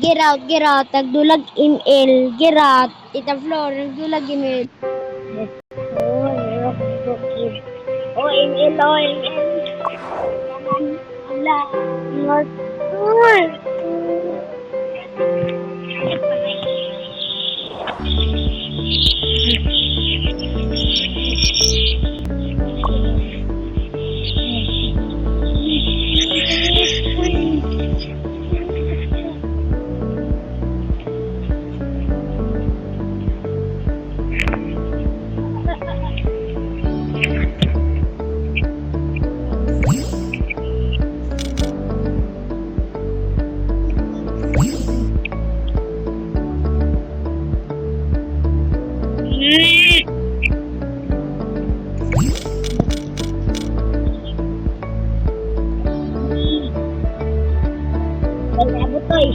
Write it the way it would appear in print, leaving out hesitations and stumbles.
Girat, nagdulag email, girat, Tita Flor, nagdulag email. Oh, meron ko bukid. Oh, email, oh, email. Yaman, ala, Lord. Wala mo to eh.